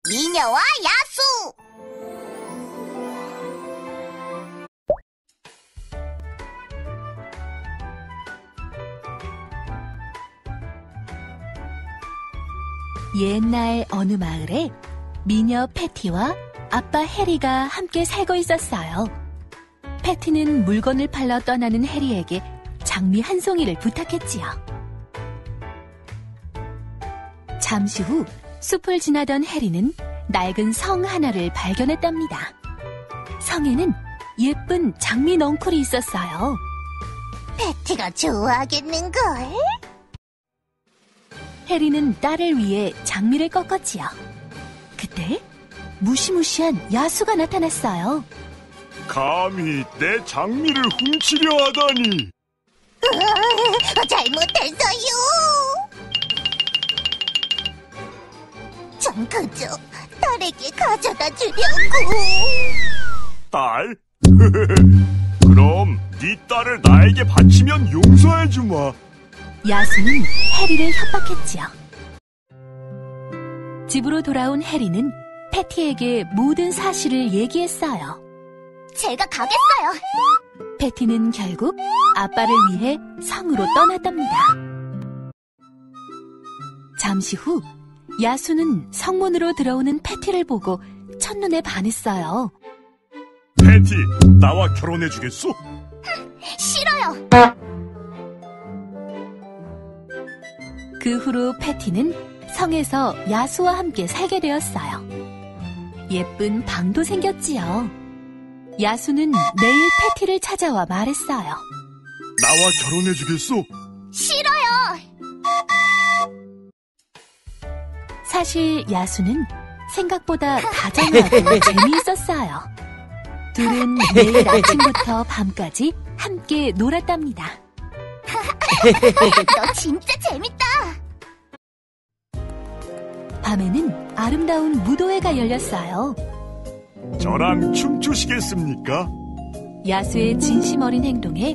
미녀와 야수! 옛날 어느 마을에 미녀 패티와 아빠 해리가 함께 살고 있었어요. 패티는 물건을 팔러 떠나는 해리에게 장미 한 송이를 부탁했지요. 잠시 후 숲을 지나던 해리는 낡은 성 하나를 발견했답니다. 성에는 예쁜 장미 넝쿨이 있었어요. 패티가 좋아하겠는걸? 해리는 딸을 위해 장미를 꺾었지요. 그때 무시무시한 야수가 나타났어요. 감히 내 장미를 훔치려 하다니. 잘못했어요. 전 그저 딸에게 가져다 주려고. 딸? 그럼 네 딸을 나에게 바치면 용서해주마. 야수는 해리를 협박했지요. 집으로 돌아온 해리는 패티에게 모든 사실을 얘기했어요. 제가 가겠어요. 패티는 결국 아빠를 위해 성으로 떠났답니다. 잠시 후 야수는 성문으로 들어오는 패티를 보고 첫눈에 반했어요. 패티, 나와 결혼해주겠소? 싫어요. 그 후로 패티는 성에서 야수와 함께 살게 되었어요. 예쁜 방도 생겼지요. 야수는 매일 패티를 찾아와 말했어요. 나와 결혼해주겠소? 싫어요. 사실 야수는 생각보다 다정하고 재미있었어요. 둘은 매일 아침부터 밤까지 함께 놀았답니다. 너 진짜 재밌다. 밤에는 아름다운 무도회가 열렸어요. 저랑 춤추시겠습니까? 야수의 진심 어린 행동에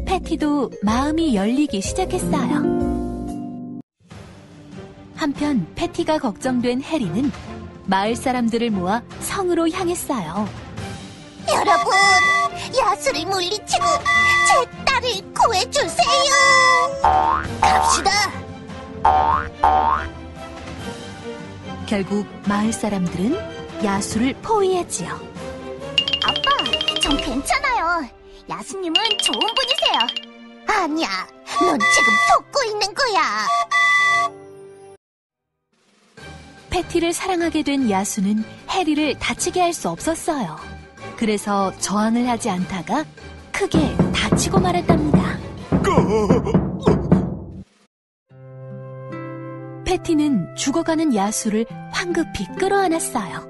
패티도 마음이 열리기 시작했어요. 한편 패티가 걱정된 해리는 마을 사람들을 모아 성으로 향했어요. 여러분, 야수를 물리치고 제 딸을 구해주세요. 갑시다. 결국 마을 사람들은 야수를 포위했지요. 아빠, 전 괜찮아요. 야수님은 좋은 분이세요. 아니야, 넌 지금 속고 있는 거야. 패티를 사랑하게 된 야수는 해리를 다치게 할 수 없었어요. 그래서 저항을 하지 않다가 크게 다치고 말았답니다. 패티는 죽어가는 야수를 황급히 끌어안았어요.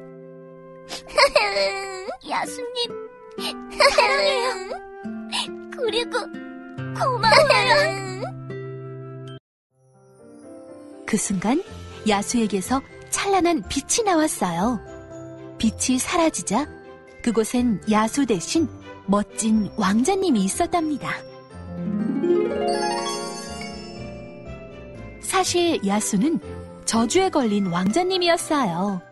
야수님, 사랑해요. 그리고 고마워요. 그 순간 야수에게서 찬란한 빛이 나왔어요. 빛이 사라지자 그곳엔 야수 대신 멋진 왕자님이 있었답니다. 사실 야수는 저주에 걸린 왕자님이었어요.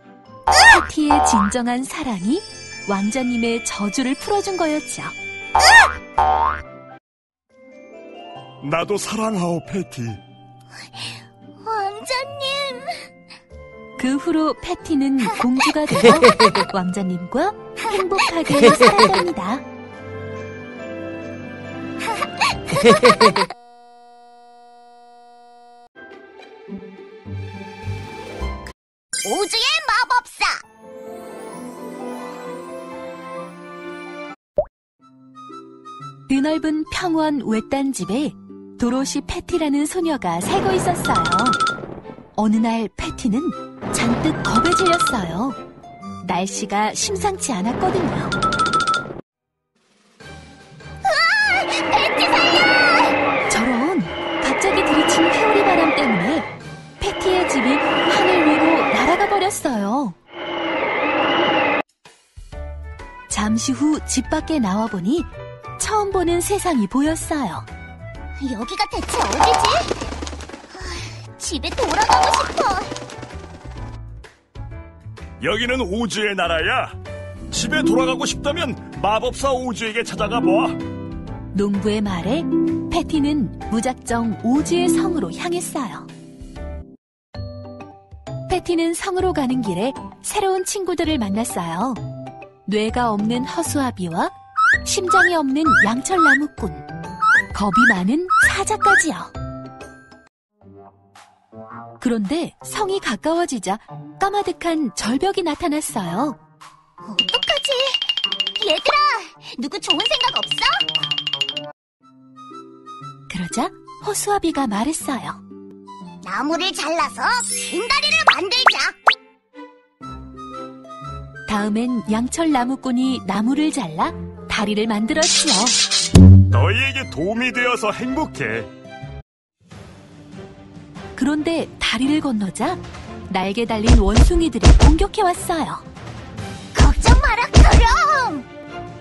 패티의 진정한 사랑이 왕자님의 저주를 풀어준 거였죠. 나도 사랑하오, 패티. 왕자님. 그 후로 패티는 공주가 되어 왕자님과 행복하게 살았답니다. 우주의 마법사. 드넓은 평원 외딴 집에 도로시 패티라는 소녀가 살고 있었어요. 어느 날 패티는 잔뜩 겁에 질렸어요. 날씨가 심상치 않았거든요. 패티 살려! 저런 갑자기 들이친 회오리 바람 때문에 패티의 집이 하늘 위로 날아가 버렸어요. 잠시 후 집 밖에 나와보니 처음 보는 세상이 보였어요. 여기가 대체 어디지? 집에 돌아가고 싶어. 여기는 오즈의 나라야. 집에 돌아가고 싶다면 마법사 오즈에게 찾아가 봐. 농부의 말에 패티는 무작정 오즈의 성으로 향했어요. 패티는 성으로 가는 길에 새로운 친구들을 만났어요. 뇌가 없는 허수아비와 심장이 없는 양철나무꾼, 겁이 많은 사자까지요. 그런데 성이 가까워지자 까마득한 절벽이 나타났어요. 어떡하지? 얘들아, 누구 좋은 생각 없어? 그러자 허수아비가 말했어요. 나무를 잘라서 긴 다리를 만들자. 다음엔 양철나무꾼이 나무를 잘라 다리를 만들었지요. 너희에게 도움이 되어서 행복해. 그런데 다리를 건너자 날개 달린 원숭이들이 공격해왔어요. 걱정 마라, 그럼.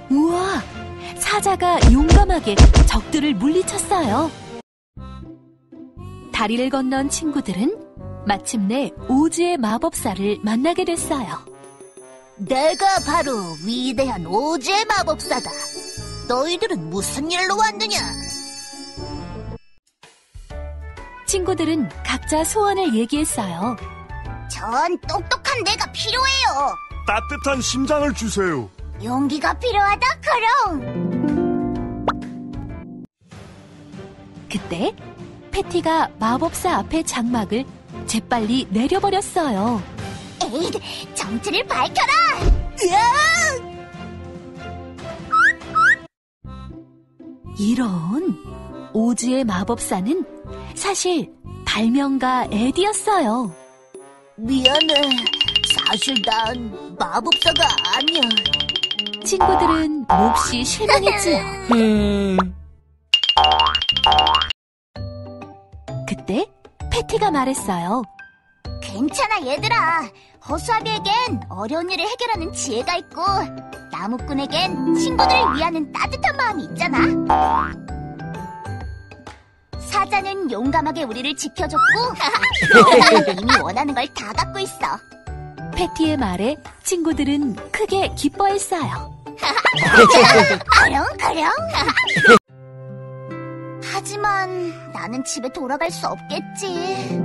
우와! 사자가 용감하게 적들을 물리쳤어요. 다리를 건넌 친구들은 마침내 오즈의 마법사를 만나게 됐어요. 내가 바로 위대한 오즈의 마법사다. 너희들은 무슨 일로 왔느냐? 친구들은 각자 소원을 얘기했어요. 전 똑똑한 내가 필요해요. 따뜻한 심장을 주세요. 용기가 필요하다, 그럼. 그때 패티가 마법사 앞의 장막을 재빨리 내려버렸어요. 에이, 정체를 밝혀라! 으아! 이런, 오즈의 마법사는 사실 발명가 에디였어요. 미안해. 사실 난 마법사가 아니야. 친구들은 몹시 실망했지요. 그때 패티가 말했어요. 괜찮아, 얘들아. 허수아비에겐 어려운 일을 해결하는 지혜가 있고, 나무꾼에겐 친구들을 위하는 따뜻한 마음이 있잖아. 사자는 용감하게 우리를 지켜줬고, 너는 이미 원하는 걸 다 갖고 있어. 패티의 말에 친구들은 크게 기뻐했어요. 그럼. 하지만 나는 집에 돌아갈 수 없겠지.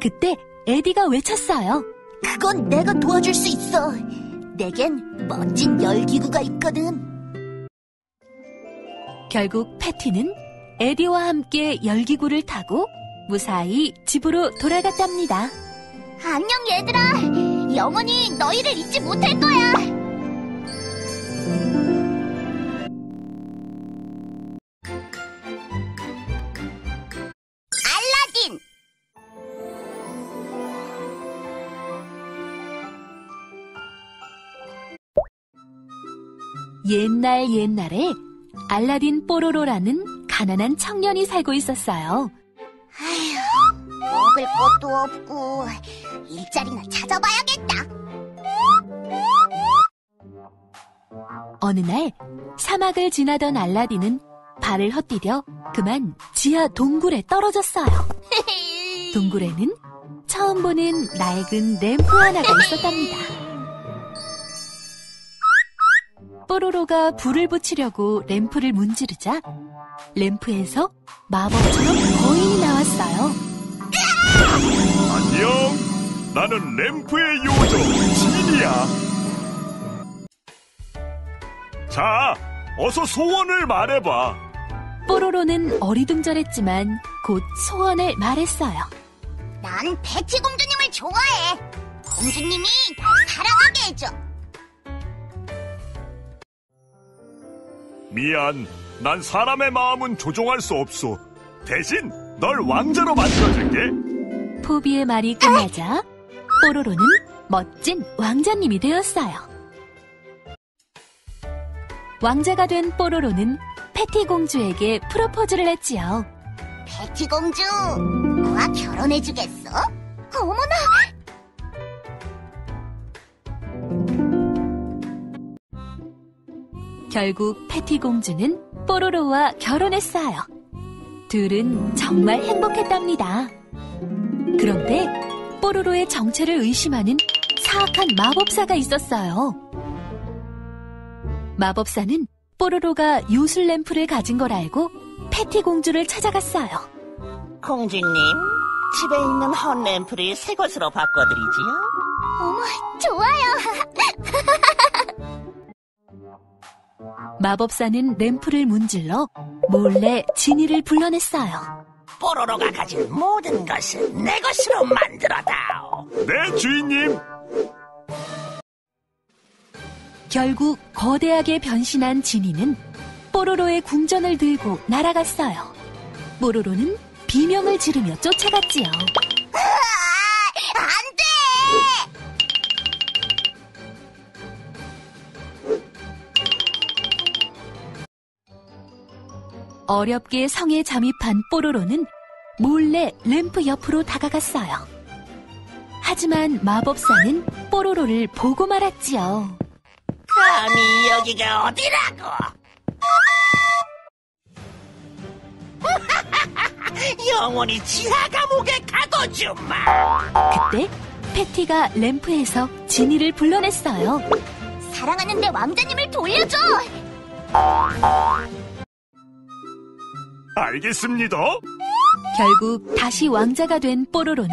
그때 에디가 외쳤어요. 그건 내가 도와줄 수 있어. 내겐 멋진 열기구가 있거든. 결국 패티는 에디와 함께 열기구를 타고 무사히 집으로 돌아갔답니다. 안녕, 얘들아. 영원히 너희를 잊지 못할 거야. 알라딘. 옛날에 알라딘 뽀로로라는 가난한 청년이 살고 있었어요. 아휴, 먹을 것도 없고 일자리나 찾아봐야겠다. 어느 날 사막을 지나던 알라딘은 발을 헛디뎌 그만 지하 동굴에 떨어졌어요. 동굴에는 처음 보는 낡은 램프 하나가 있었답니다. 뽀로로가 불을 붙이려고 램프를 문지르자 램프에서 마법처럼 거인이 나왔어요. 안녕. 나는 램프의 요정 진이야. 자, 어서 소원을 말해봐. 뽀로로는 어리둥절했지만 곧 소원을 말했어요. 난 패티 공주님을 좋아해. 공주님이 날 사랑하게 해줘. 미안, 난 사람의 마음은 조종할 수 없어. 대신 널 왕자로 만들어줄게. 포비의 말이 끝나자 뽀로로는 멋진 왕자님이 되었어요. 왕자가 된 뽀로로는 패티 공주에게 프로포즈를 했지요. 패티 공주, 너와 결혼해주겠어? 어머나! 결국 패티 공주는 뽀로로와 결혼했어요. 둘은 정말 행복했답니다. 그런데 뽀로로의 정체를 의심하는 사악한 마법사가 있었어요. 마법사는 뽀로로가 요술 램프를 가진 걸 알고 패티 공주를 찾아갔어요. 공주님, 집에 있는 헌 램프를 새 것으로 바꿔드리지요. 어머, 좋아요. 마법사는 램프를 문질러 몰래 지니를 불러냈어요. 뽀로로가 가진 모든 것을 내 것으로 만들어다오. 네, 주인님. 결국 거대하게 변신한 지니는 뽀로로의 궁전을 들고 날아갔어요. 뽀로로는 비명을 지르며 쫓아갔지요. 안 돼! 어렵게 성에 잠입한 뽀로로는 몰래 램프 옆으로 다가갔어요. 하지만 마법사는 뽀로로를 보고 말았지요. 감히 여기가 어디라고? 영원히 지하 감옥에 가둬주마. 그때 패티가 램프에서 지니를 불러냈어요. 사랑하는데 왕자님을 돌려줘! 알겠습니다. 결국 다시 왕자가 된 뽀로로는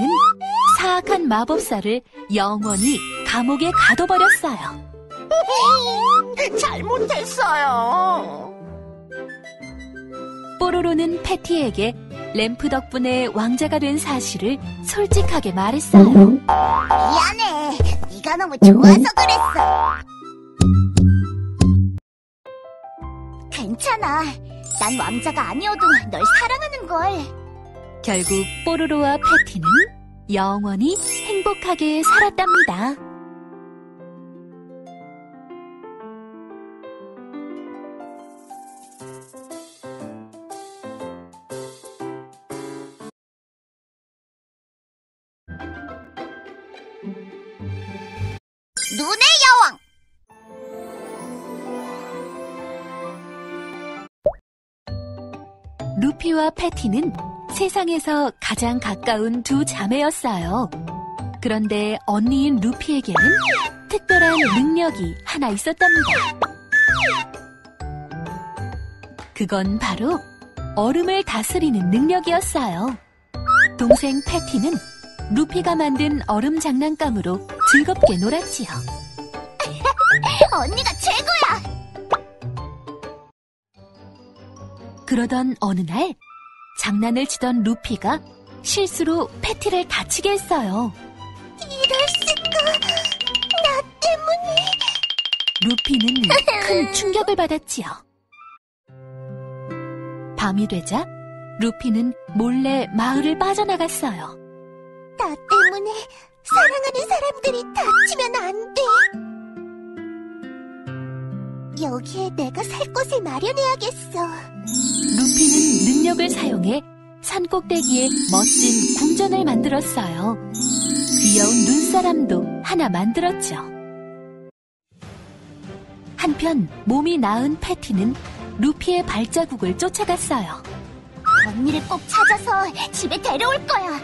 사악한 마법사를 영원히 감옥에 가둬버렸어요. 잘못했어요. 뽀로로는 패티에게 램프 덕분에 왕자가 된 사실을 솔직하게 말했어요. 미안해. 네가 너무 좋아서 그랬어. 괜찮아. 난 왕자가 아니어도 널 사랑하는걸. 결국 뽀로로와 패티는 영원히 행복하게 살았답니다. 눈의 여왕! 루피와 패티는 세상에서 가장 가까운 두 자매였어요. 그런데 언니인 루피에게는 특별한 능력이 하나 있었답니다. 그건 바로 얼음을 다스리는 능력이었어요. 동생 패티는 루피가 만든 얼음 장난감으로 즐겁게 놀았지요. 언니가 최고야! 그러던 어느 날 장난을 치던 루피가 실수로 패티를 다치게 했어요. 이럴 수가... 나 때문에... 루피는 큰 충격을 받았지요. 밤이 되자 루피는 몰래 마을을 빠져나갔어요. 나 때문에 사랑하는 사람들이 다치면 안 돼. 여기에 내가 살 곳을 마련해야겠어. 루피는 능력을 사용해 산꼭대기에 멋진 궁전을 만들었어요. 귀여운 눈사람도 하나 만들었죠. 한편 몸이 나은 패티는 루피의 발자국을 쫓아갔어요. 언니를 꼭 찾아서 집에 데려올 거야.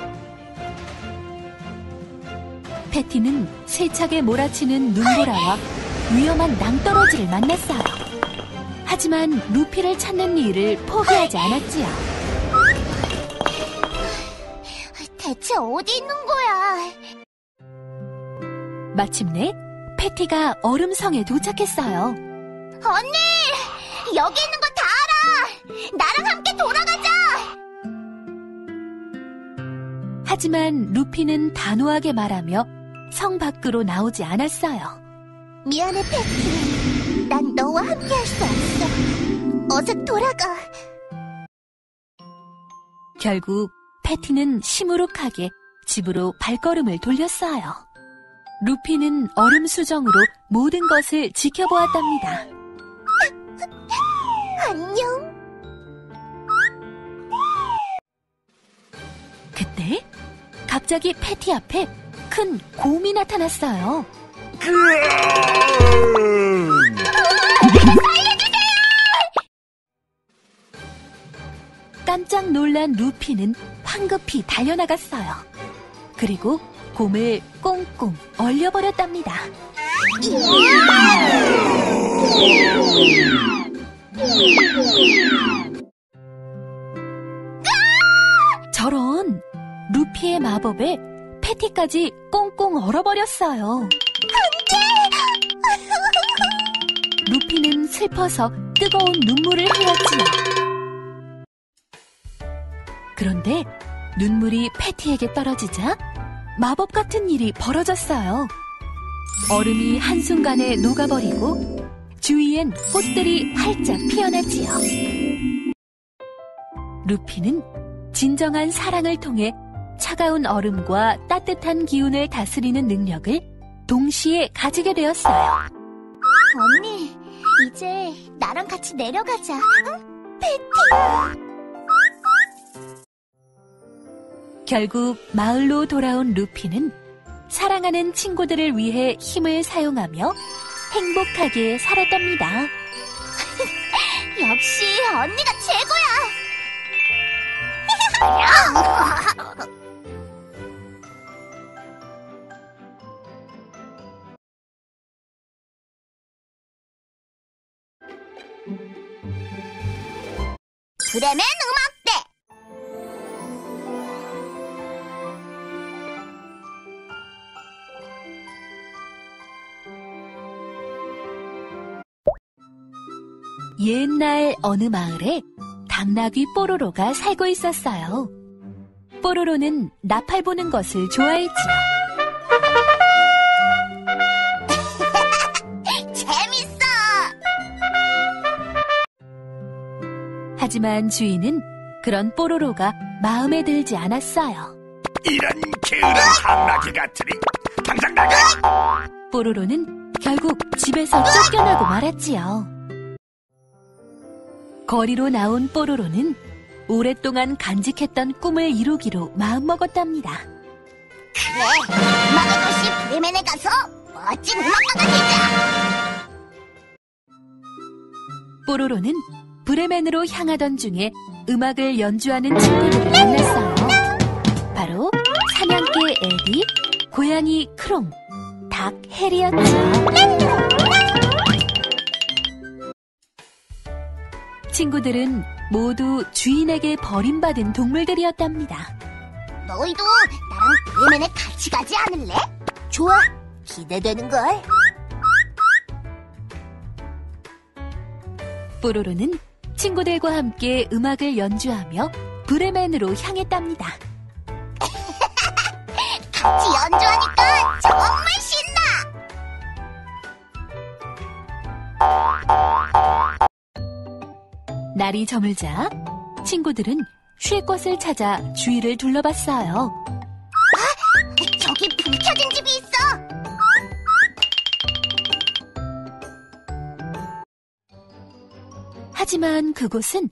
패티는 세차게 몰아치는 눈보라와 위험한 낭떠러지를 만났어요. 하지만 루피를 찾는 일을 포기하지 않았지요. 대체 어디 있는 거야? 마침내 패티가 얼음성에 도착했어요. 언니! 여기 있는 거 다 알아! 나랑 함께 돌아가자! 하지만 루피는 단호하게 말하며 성 밖으로 나오지 않았어요. 미안해, 패티. 난 너와 함께 할 수 없어. 어서 돌아가. 결국 패티는 시무룩하게 집으로 발걸음을 돌렸어요. 루피는 얼음 수정으로 모든 것을 지켜보았답니다. 안녕. 그때 갑자기 패티 앞에 큰 곰이 나타났어요. 깜짝 놀란 루피는 황급히 달려나갔어요. 그리고 곰을 꽁꽁 얼려버렸답니다. 저런, 루피의 마법에 패티까지 꽁꽁 얼어버렸어요. 루피는 슬퍼서 뜨거운 눈물을 흘렸지요. 그런데 눈물이 패티에게 떨어지자 마법 같은 일이 벌어졌어요. 얼음이 한순간에 녹아버리고 주위엔 꽃들이 활짝 피어났지요. 루피는 진정한 사랑을 통해 차가운 얼음과 따뜻한 기운을 다스리는 능력을 동시에 가지게 되었어요. 언니, 이제 나랑 같이 내려가자. 응? 패티. 결국 마을로 돌아온 루피는 사랑하는 친구들을 위해 힘을 사용하며 행복하게 살았답니다. 역시 언니가 최고야. 브레멘 음악대. 옛날 어느 마을에 당나귀 뽀로로가 살고 있었어요. 뽀로로는 나팔 보는 것을 좋아했지요. 재밌어. 하지만 주인은 그런 뽀로로가 마음에 들지 않았어요. 이런 게으른 당나귀 같으니 당장 나가! 뽀로로는 결국 집에서 쫓겨나고 말았지요. 거리로 나온 뽀로로는 오랫동안 간직했던 꿈을 이루기로 마음먹었답니다. 그래, 음악의 도시 브레멘에 가서 멋진 음악가가 되자. 뽀로로는 브레멘으로 향하던 중에 음악을 연주하는 친구들을 만났어요. 바로 사냥개 에디, 고양이 크롱, 닭 해리였죠. 친구들은 모두 주인에게 버림받은 동물들이었답니다. 너희도 나랑 브레멘에 같이 가지 않을래? 좋아, 기대되는걸. 뽀로로는 친구들과 함께 음악을 연주하며 브레멘으로 향했답니다. 같이 연주하니까 정말 신나. 날이 저물자 친구들은 쉴 곳을 찾아 주위를 둘러봤어요. 저기 불 켜진 집이 있어. 하지만 그곳은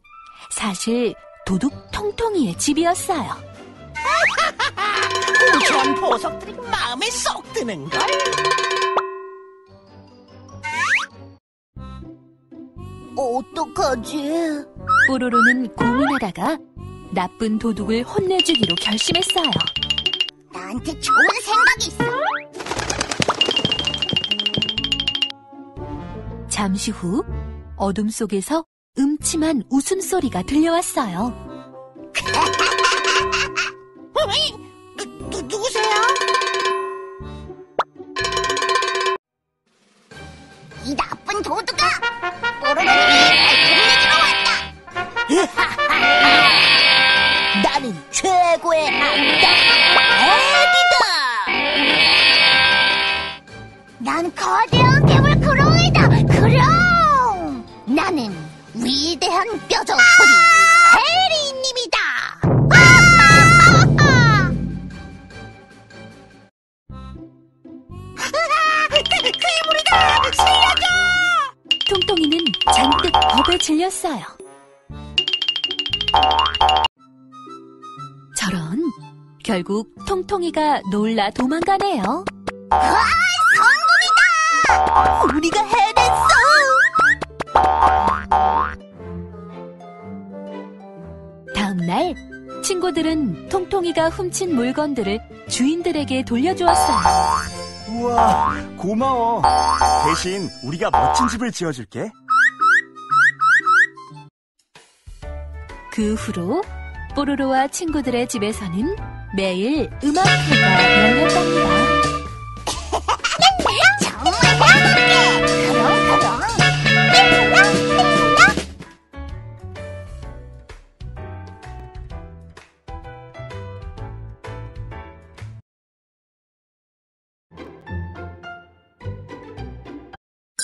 사실 도둑 통통이의 집이었어요. 우주한 보석들이 마음에 쏙 드는걸. 어떡하지? 뽀로로는 고민하다가 나쁜 도둑을 혼내주기로 결심했어요. 나한테 좋은 생각이 있어. 잠시 후 어둠 속에서 음침한 웃음소리가 들려왔어요. 누구세요? 이 나쁜 도둑아! 뽀로로님이 날 혼내주러 왔다! 나는 최고의 악당 에디다! 난 거대한 괴물 크롱이다! 크롱! 나는 위대한 뼈저뿌리 해리님이다! 괴물이다! 살려줘! 통통이는 잔뜩 겁에 질렸어요. 저런, 결국 통통이가 놀라 도망가네요. 성공이다! 우리가 해냈어! 다음날 친구들은 통통이가 훔친 물건들을 주인들에게 돌려주었어요. 우와, 고마워. 대신 우리가 멋진 집을 지어줄게. 그 후로 뽀로로와 친구들의 집에서는 매일 음악회가 열렸답니다. 정말 행복해. 그럼. 힘나.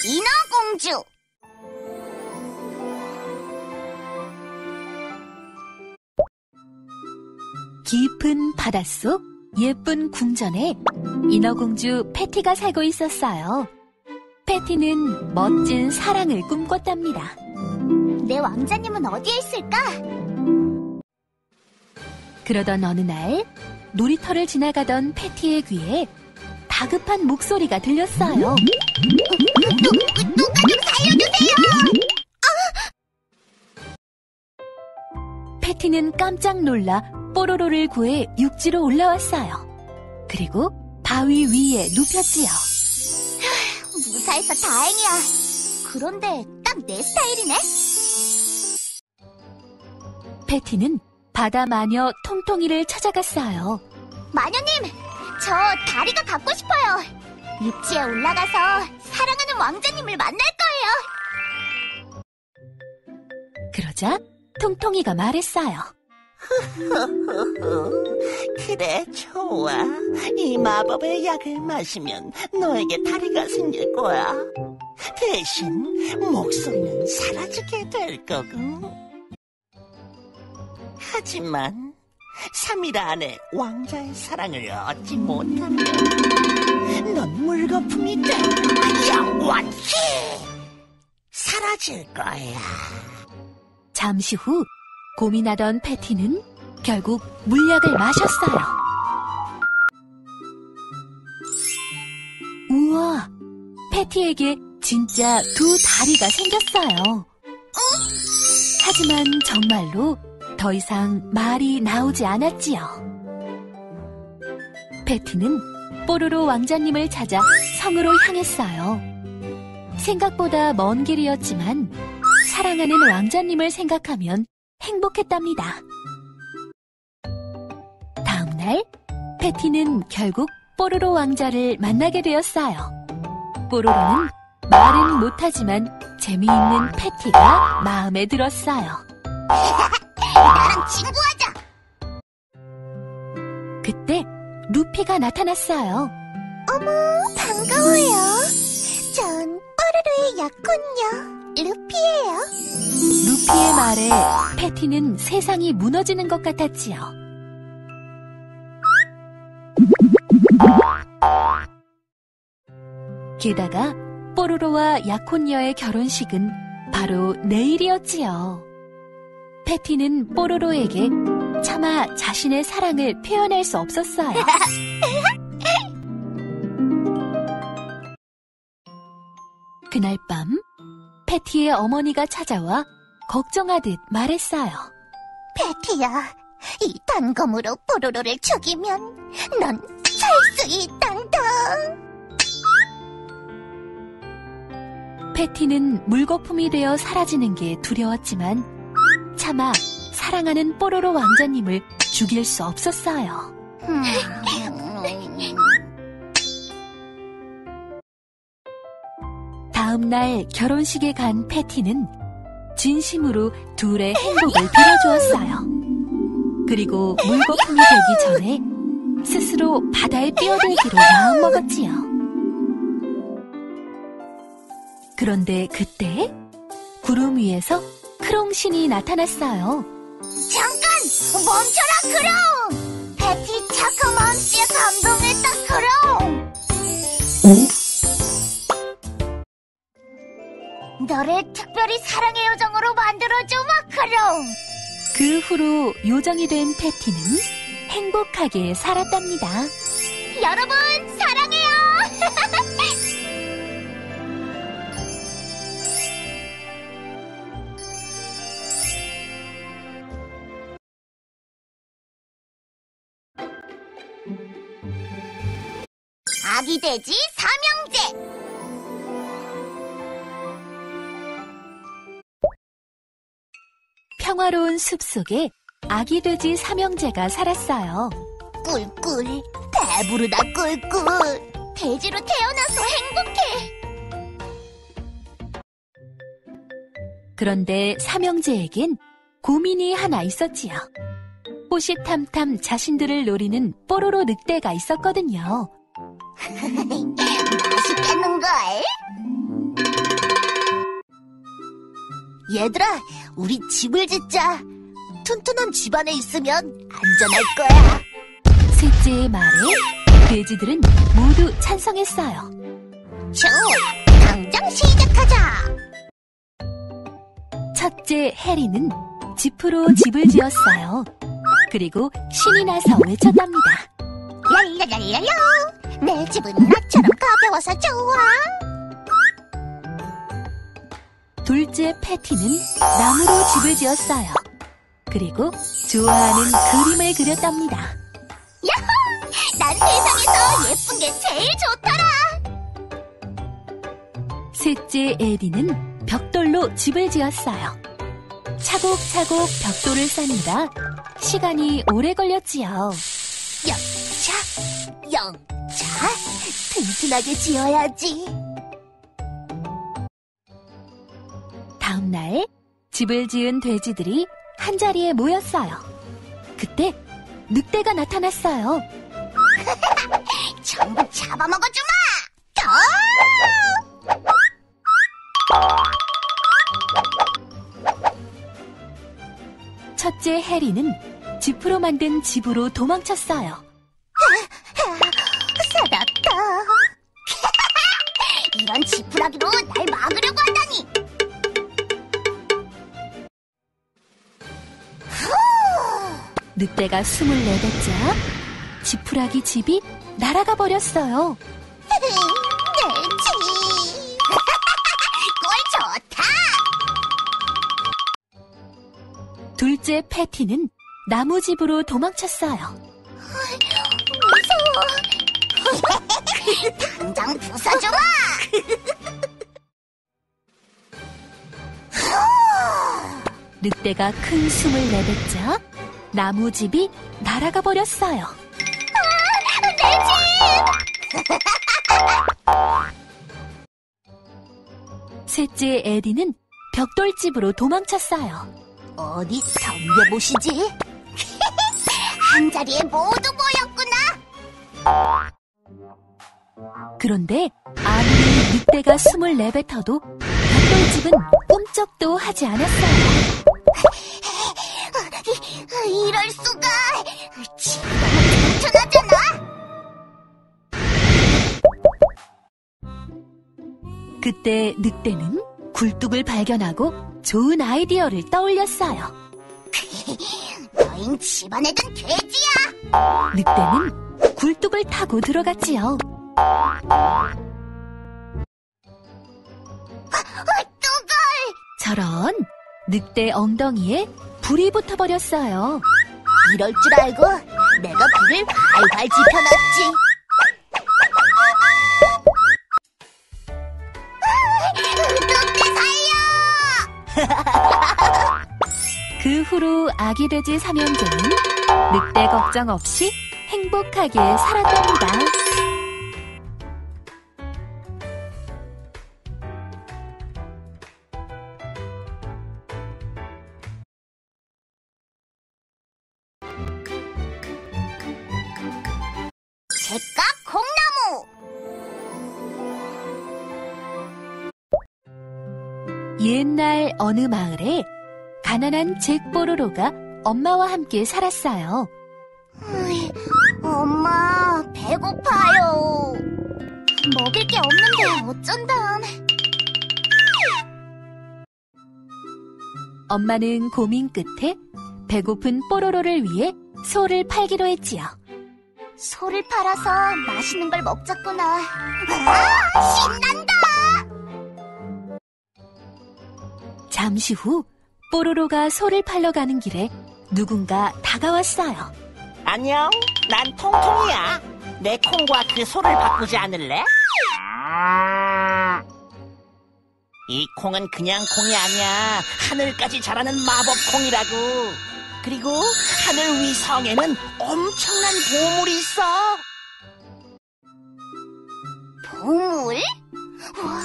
인어공주. 깊은 바닷속 예쁜 궁전에 인어공주 패티가 살고 있었어요. 패티는 멋진 사랑을 꿈꿨답니다. 내 왕자님은 어디에 있을까? 그러던 어느 날 놀이터를 지나가던 패티의 귀에 다급한 목소리가 들렸어요. 누가 좀 살려주세요. 패티는 깜짝 놀라 뽀로로를 구해 육지로 올라왔어요. 그리고 바위 위에 눕혔지요. 무사해서 다행이야. 그런데 딱 내 스타일이네. 패티는 바다 마녀 통통이를 찾아갔어요. 마녀님, 저 다리가 갖고 싶어요. 육지에 올라가서 사랑하는 왕자님을 만날 거예요. 그러자 통통이가 말했어요. 그래, 좋아. 이 마법의 약을 마시면 너에게 다리가 생길 거야. 대신 목소리는 사라지게 될 거고. 하지만 3일 안에 왕자의 사랑을 얻지 못하면 넌 물거품이 돼 영원히 사라질 거야. 잠시 후 고민하던 패티는 결국 물약을 마셨어요. 우와, 패티에게 진짜 2다리가 생겼어요. 하지만 정말로 더 이상 말이 나오지 않았지요. 패티는 뽀로로 왕자님을 찾아 성으로 향했어요. 생각보다 먼 길이었지만 사랑하는 왕자님을 생각하면 행복했답니다. 다음 날 패티는 결국 뽀로로 왕자를 만나게 되었어요. 뽀로로는 말은 못하지만 재미있는 패티가 마음에 들었어요. 나랑 친구하자. 그때 루피가 나타났어요. 반가워요. 전 뽀로로의 약혼녀 루피예요. 루피의 말에 패티는 세상이 무너지는 것 같았지요. 게다가 뽀로로와 약혼녀의 결혼식은 바로 내일이었지요. 패티는 뽀로로에게 차마 자신의 사랑을 표현할 수 없었어요. 그날 밤 패티의 어머니가 찾아와 걱정하듯 말했어요. 패티야, 이 단검으로 뽀로로를 죽이면 넌 살 수 있단다. 패티는 물거품이 되어 사라지는 게 두려웠지만 차마 사랑하는 뽀로로 왕자님을 죽일 수 없었어요. 다음 날 결혼식에 간 패티는 진심으로 둘의 행복을 빌어주었어요. 그리고 물거품이 되기 전에 스스로 바다에 뛰어들기로 마음먹었지요. 그런데 그때 구름 위에서 크롱신이 나타났어요. 잠깐! 멈춰라, 크롱! 패티 착한 마음씨에 감동했다, 크롱! 너를 특별히 사랑의 요정으로 만들어줘, 마크롱! 그 후로 요정이 된 패티는 행복하게 살았답니다. 여러분, 사랑해요! 아기 돼지 삼형제. 평화로운 숲속에 아기 돼지 삼형제가 살았어요. 꿀꿀, 배부르다 꿀꿀. 돼지로 태어나서 행복해. 그런데 삼형제에겐 고민이 하나 있었지요. 호시탐탐 자신들을 노리는 뽀로로 늑대가 있었거든요. 맛있겠는걸? 얘들아, 우리 집을 짓자. 튼튼한 집 안에 있으면 안전할 거야. 셋째의 말에 돼지들은 모두 찬성했어요. 좋아, 당장 시작하자. 첫째 해리는 지프로 집을 지었어요. 그리고 신이 나서 외쳤답니다. 랄랄랄랄라, 내 집은 나처럼 가벼워서 좋아. 둘째 패티는 나무로 집을 지었어요. 그리고 좋아하는 그림을 그렸답니다. 야호! 난 세상에서 예쁜 게 제일 좋더라. 셋째 에디는 벽돌로 집을 지었어요. 차곡차곡 벽돌을 쌓느라 시간이 오래 걸렸지요. 영차, 튼튼하게 지어야지. 다음날 집을 지은 돼지들이 한자리에 모였어요. 그때 늑대가 나타났어요. 전부 잡아먹어주마! 첫째 해리는 지프로 만든 집으로 도망쳤어요. 살았다. 이런 지푸라기로 날 막으려고 하다니. 늑대가 숨을 내뱉자 지푸라기 집이 날아가 버렸어요. 내 집. 꼴 좋다. 둘째 패티는 나무집으로 도망쳤어요. 무서워. 당장 부숴줘봐. 늑대가 큰 숨을 내뱉자 나무집이 날아가 버렸어요. 셋째 에디는 벽돌집으로 도망쳤어요. 어디 덤벼보시지. 한자리에 모두 모였구나. 그런데 아무리 늑대가 숨을 내뱉어도 벽돌집은 꿈쩍도 하지 않았어요. 이럴 수가. 집이 너무 튼튼하잖아. 그때 늑대는 굴뚝을 발견하고 좋은 아이디어를 떠올렸어요. 너흰 집안에 든 돼지야. 늑대는 굴뚝을 타고 들어갔지요. 뚜걸. 저런 늑대 엉덩이에 불이 붙어버렸어요. 이럴 줄 알고 내가 불을 활활 지펴놨지. 늑대 살려. 그 후로 아기 돼지 삼형제는 늑대 걱정 없이 행복하게 살았답니다. 잭과 콩나무. 옛날 어느 마을에 가난한 잭 뽀로로가 엄마와 함께 살았어요. 엄마, 배고파요. 먹을 게 없는데 어쩐담. 엄마는 고민 끝에 배고픈 뽀로로를 위해 소를 팔기로 했지요. 소를 팔아서 맛있는 걸 먹자꾸나. 아, 신난다. 잠시 후 뽀로로가 소를 팔러 가는 길에 누군가 다가왔어요. 안녕. 난 통통이야. 내 콩과 그 소를 바꾸지 않을래? 이 콩은 그냥 콩이 아니야. 하늘까지 자라는 마법 콩이라고. 그리고 하늘 위 성에는 엄청난 보물이 있어. 보물? 와,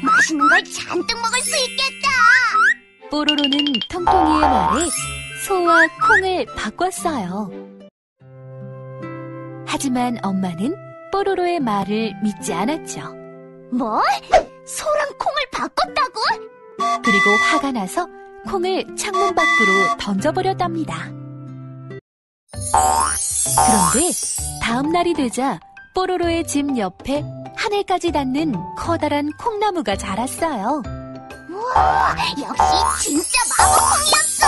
맛있는 걸 잔뜩 먹을 수 있겠다. 뽀로로는 통통이의 말에 소와 콩을 바꿨어요. 하지만 엄마는 뽀로로의 말을 믿지 않았죠. 뭐? 소랑 콩을 바꿨다고? 그리고 화가 나서 콩을 창문 밖으로 던져버렸답니다. 그런데 다음 날이 되자 뽀로로의 집 옆에 하늘까지 닿는 커다란 콩나무가 자랐어요. 우와, 역시 진짜 마법콩이었어.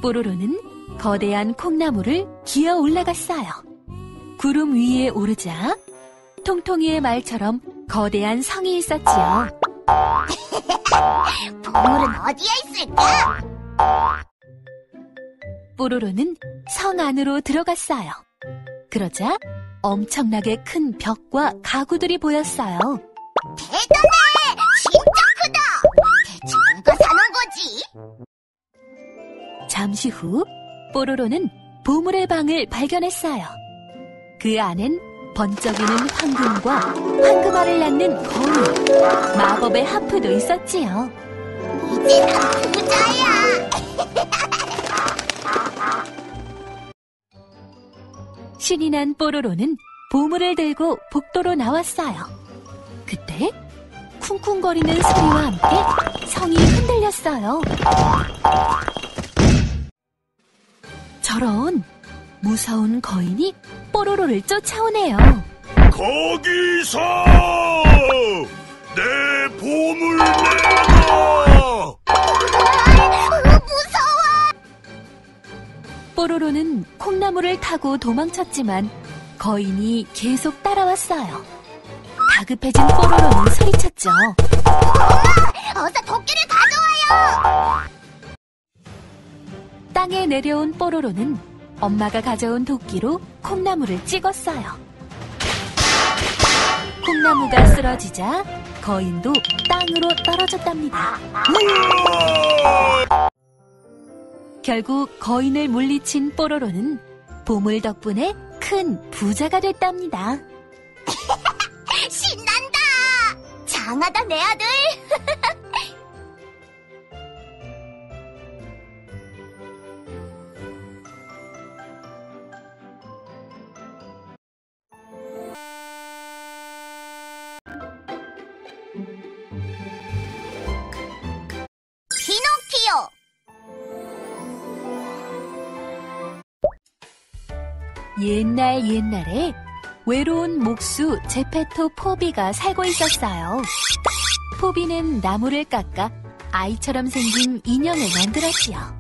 뽀로로는 거대한 콩나무를 기어 올라갔어요. 구름 위에 오르자 통통이의 말처럼 거대한 성이 있었지요. 보물은 어디에 있을까? 뽀로로는 성 안으로 들어갔어요. 그러자 엄청나게 큰 벽과 가구들이 보였어요. 대단해! 진짜 크다! 대체 누가 사는 거지? 잠시 후 뽀로로는 보물의 방을 발견했어요. 그 안엔 번쩍이는 황금과 황금알을 낳는 거울, 마법의 하프도 있었지요. 이제 난 부자야! 신이 난 뽀로로는 보물을 들고 복도로 나왔어요. 그때 쿵쿵거리는 소리와 함께 성이 흔들렸어요. 저런 무서운 거인이 뽀로로를 쫓아오네요. 거기서 내 보물 내놔! 무서워! 뽀로로는 콩나무를 타고 도망쳤지만 거인이 계속 따라왔어요. 다급해진 뽀로로는 소리쳤죠. 어서 도끼를 가져와요! 땅에 내려온 뽀로로는 엄마가 가져온 도끼로 콩나무를 찍었어요. 콩나무가 쓰러지자 거인도 땅으로 떨어졌답니다. 결국 거인을 물리친 뽀로로는 보물 덕분에 큰 부자가 됐답니다. 신난다! 장하다, 내 아들! 피노키오! 옛날에 외로운 목수 제페토 포비가 살고 있었어요. 포비는 나무를 깎아 아이처럼 생긴 인형을 만들었지요.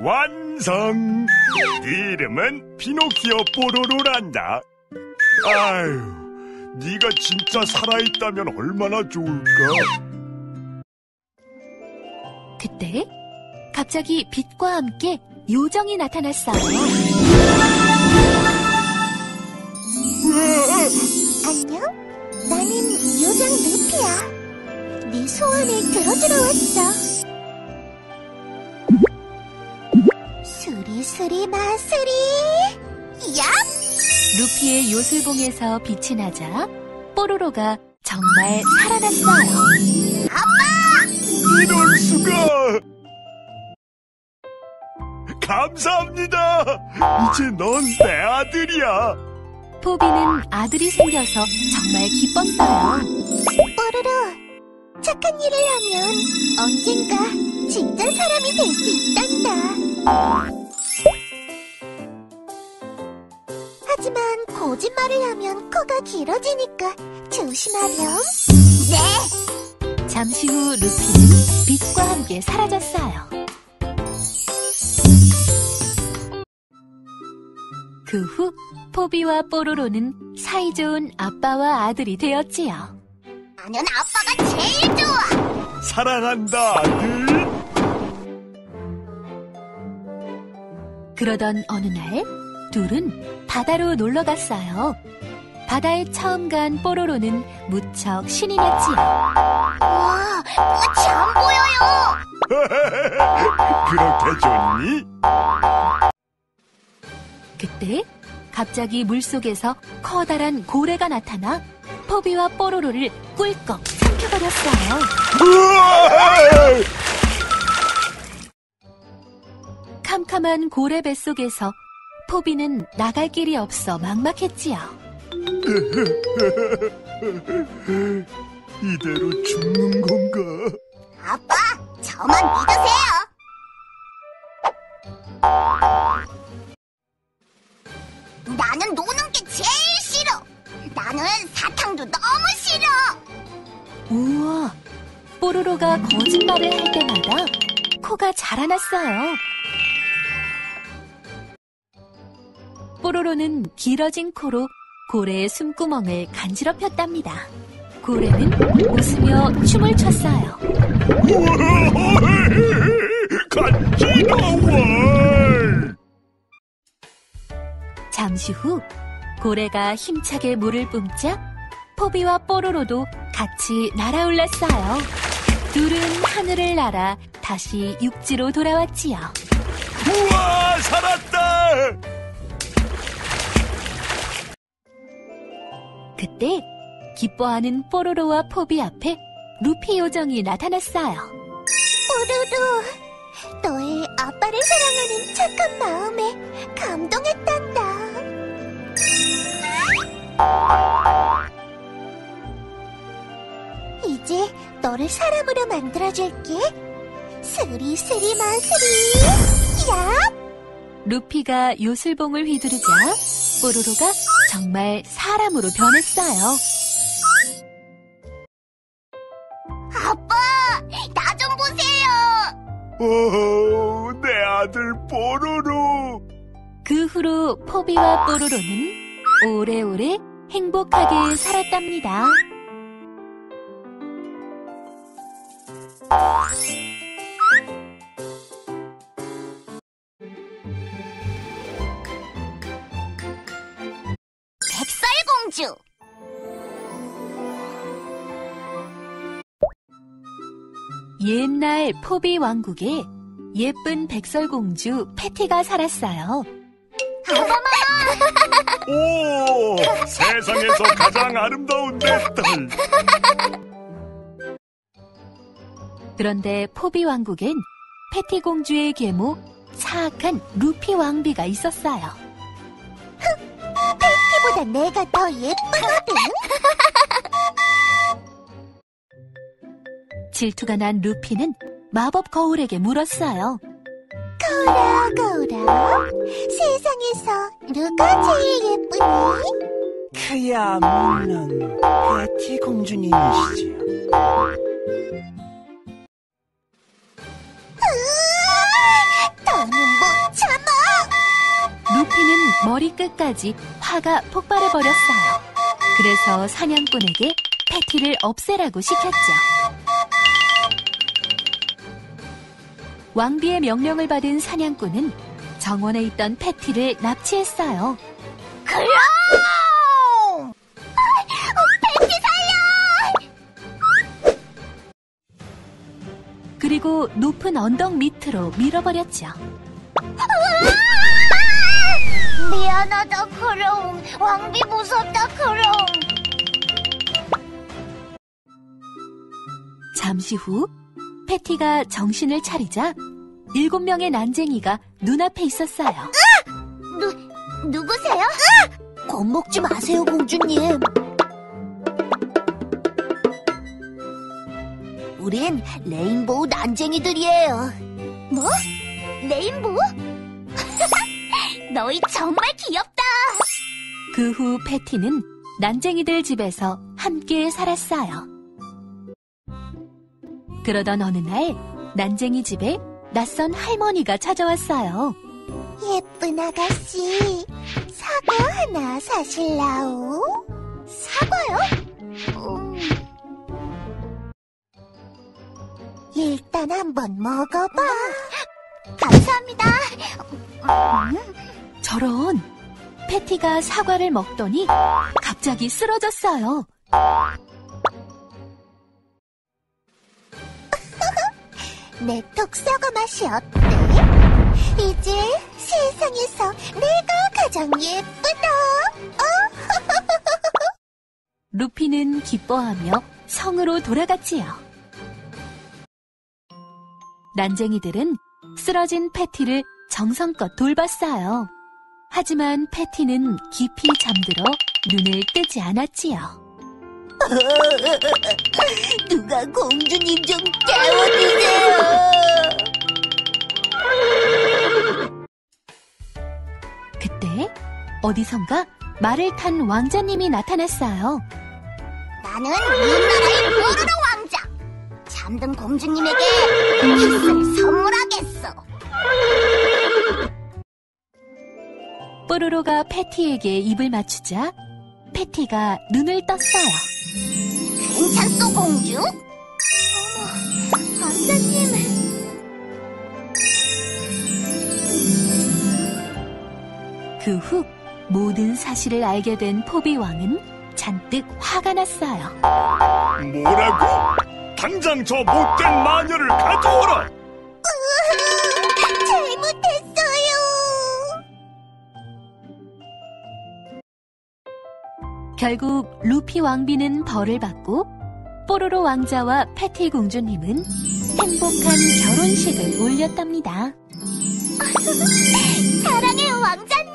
완성! 이름은 피노키오 뽀로로란다. 아유, 네가 진짜 살아있다면 얼마나 좋을까? 그때 갑자기 빛과 함께 요정이 나타났어요. 안녕? 나는 요정 루피야. 네 소원을 들어주러 왔어. 수리수리 마수리. 얍! 루피의 요술봉에서 빛이 나자 뽀로로가 정말 살아났어요. 이럴 수가! 감사합니다! 이제 넌 내 아들이야! 포비는 아들이 생겨서 정말 기뻤어요. 뽀로로, 착한 일을 하면 언젠가 진짜 사람이 될 수 있단다. 하지만 거짓말을 하면 코가 길어지니까 조심하렴. 네! 잠시 후 루피는 빛과 함께 사라졌어요. 그 후 포비와 뽀로로는 사이좋은 아빠와 아들이 되었지요. 나는 아빠가 제일 좋아. 사랑한다, 아들! 그러던 어느 날 둘은 바다로 놀러 갔어요. 바다에 처음 간 뽀로로는 무척 신이 났지요. 와, 끝이 안 보여요. 그렇게 좋니? 그때 갑자기 물속에서 커다란 고래가 나타나 포비와 뽀로로를 꿀꺽 삼켜버렸어요. 우와! 캄캄한 고래 뱃속에서 포비는 나갈 길이 없어 막막했지요. 이대로 죽는 건가? 아빠, 저만 믿으세요. 나는 노는 게 제일 싫어. 나는 사탕도 너무 싫어. 우와, 뽀로로가 거짓말을 할 때마다 코가 자라났어요. 뽀로로는 길어진 코로 고래의 숨구멍을 간지럽혔답니다. 고래는 웃으며 춤을 췄어요. 간지러워! 잠시 후 고래가 힘차게 물을 뿜자 포비와 뽀로로도 같이 날아올랐어요. 둘은 하늘을 날아 다시 육지로 돌아왔지요. 우와, 살았다! 그때 기뻐하는 뽀로로와 포비 앞에 루피 요정이 나타났어요. 뽀로로, 너의 아빠를 사랑하는 착한 마음에 감동했단다. 이제 너를 사람으로 만들어줄게. 스리스리 마스리, 야! 루피가 요술봉을 휘두르자 뽀로로가 정말 사람으로 변했어요. 아빠, 나 좀 보세요. 오, 내 아들 뽀로로. 그 후로 포비와 뽀로로는 오래오래 행복하게 살았답니다. 백설공주. 옛날 포비 왕국에 예쁜 백설공주 패티가 살았어요. 오, 세상에서 가장 아름다운 내 딸. 그런데 포비 왕국엔 패티 공주의 계모 사악한 루피 왕비가 있었어요. 패티보다 내가 더 예쁘거든. 질투가 난 루피는 마법 거울에게 물었어요. 거울아, 거울아, 세상에서 누가 제일 예쁘니? 그야 물론 베티 공주님이시지요. 더는 못 참아. 루피는 머리끝까지 화가 폭발해버렸어요. 그래서 사냥꾼에게 패티를 없애라고 시켰죠. 왕비의 명령을 받은 사냥꾼은 정원에 있던 패티를 납치했어요. 그럼! 패티 살려! 그리고 높은 언덕 밑으로 밀어버렸죠. 미안하다, 크롱. 왕비 무섭다, 크롱. 잠시 후 패티가 정신을 차리자 7명의 난쟁이가 눈앞에 있었어요. 누구세요? 겁먹지 마세요, 공주님. 우린 레인보우 난쟁이들이에요. 뭐? 레인보우? 너희 정말 귀엽다. 그 후 패티는 난쟁이들 집에서 함께 살았어요. 그러던 어느 날 난쟁이 집에 낯선 할머니가 찾아왔어요. 예쁜 아가씨, 사과 하나 사실라오? 사과요? 일단 한번 먹어봐. 감사합니다. 저런, 패티가 사과를 먹더니 갑자기 쓰러졌어요. 내 톡사과 맛이 어때? 이제 세상에서 내가 가장 예쁘다. 루피는 기뻐하며 성으로 돌아갔지요. 난쟁이들은 쓰러진 패티를 정성껏 돌봤어요. 하지만 패티는 깊이 잠들어 눈을 뜨지 않았지요. 누가 공주님 좀 깨워주세요. 그때 어디선가 말을 탄 왕자님이 나타났어요. 나는 윗나라의 뽀로로 왕자. 잠든 공주님에게 키스를 선물하겠어. 뽀로로가 패티에게 입을 맞추자 패티가 눈을 떴어요. 괜찮소, 공주? 어머, 왕자님. 그 후 모든 사실을 알게 된 포비 왕은 잔뜩 화가 났어요. 뭐라고? 당장 저 못된 마녀를 가져오라! 잘못했어요. 결국 루피 왕비는 벌을 받고 뽀로로 왕자와 패티 공주님은 행복한 결혼식을 올렸답니다. 사랑해요, 왕자님.